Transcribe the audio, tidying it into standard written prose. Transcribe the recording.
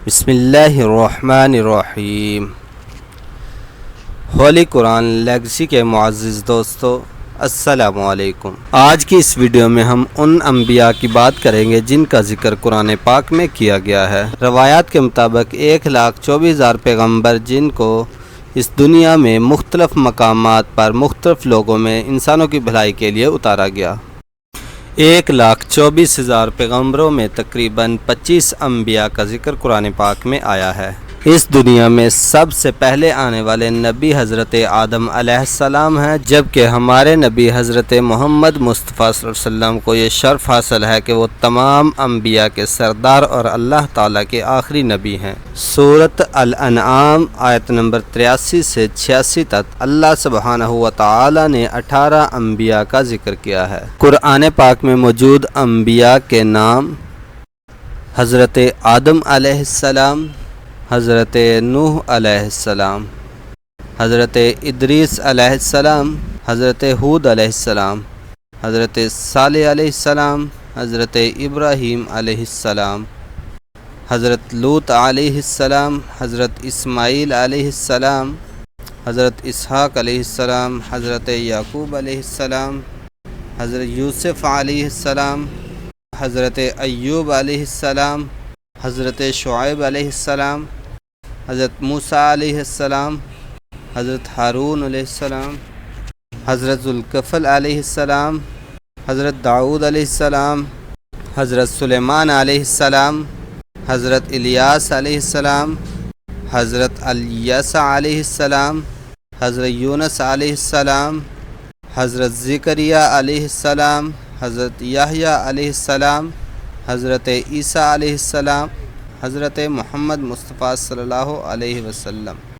بسم اللہ الرحمن الرحیم۔ ہولی قرآن لیگسی کے معزز دوستو، السلام علیکم۔ آج کی اس ویڈیو میں ہم ان انبیاء کی بات کریں گے جن کا ذکر قرآن پاک میں کیا گیا ہے۔ روایات کے مطابق 1,24,000 پیغمبر جن کو اس دنیا میں مختلف مقامات پر مختلف لوگوں میں انسانوں کی بھلائی کے لیے اتارا گیا۔ 1,24,000 پیغمبروں میں تقریباً 25 انبیاء کا ذکر قرآن پاک میں آیا ہے۔ اس دنیا میں سب سے پہلے آنے والے نبی حضرت آدم علیہ السلام ہیں، جبکہ ہمارے نبی حضرت محمد مصطفیٰ صلی اللہ علیہ وسلم کو یہ شرف حاصل ہے کہ وہ تمام انبیاء کے سردار اور اللہ تعالیٰ کے آخری نبی ہیں۔ سورۃ الانعام آیت نمبر 83 سے 86 تک اللہ سبحانہ و تعالیٰ نے 18 انبیاء کا ذکر کیا ہے۔ قرآن پاک میں موجود انبیاء کے نام: حضرت آدم علیہ السلام، حضرت نوح علیہ السلام، حضرت ادریس علیہ السلام، حضرت ہود علیہ السلام، حضرت صالح علیہ السلام، حضرت ابراہیم علیہ السلام، حضرت لوط علیہ السلام، حضرت اسماعیل علیہ السلام، حضرت اسحاق علیہ السلام، حضرت یعقوب علیہ السلام، حضرت یوسف علیہ السلام، حضرت ایوب علیہ السلام، حضرت شعیب علیہ السلام، حضرت موسیٰ علیہ السلام، حضرت ہارون علیہ السلام، حضرت ذوالکفل علیہ السلام، حضرت داؤد علیہ السلام، حضرت سلیمان علیہ السلام، حضرت الیاس علیہ السلام، حضرت الیسع علیہ السلام، حضرت یونس علیہ السلام، حضرت زکریا علیہ السلام، حضرت یحییٰ علیہ السلام، حضرت عیسیٰ علیہ السلام، حضرت محمد مصطفیٰ صلی اللہ علیہ وسلم۔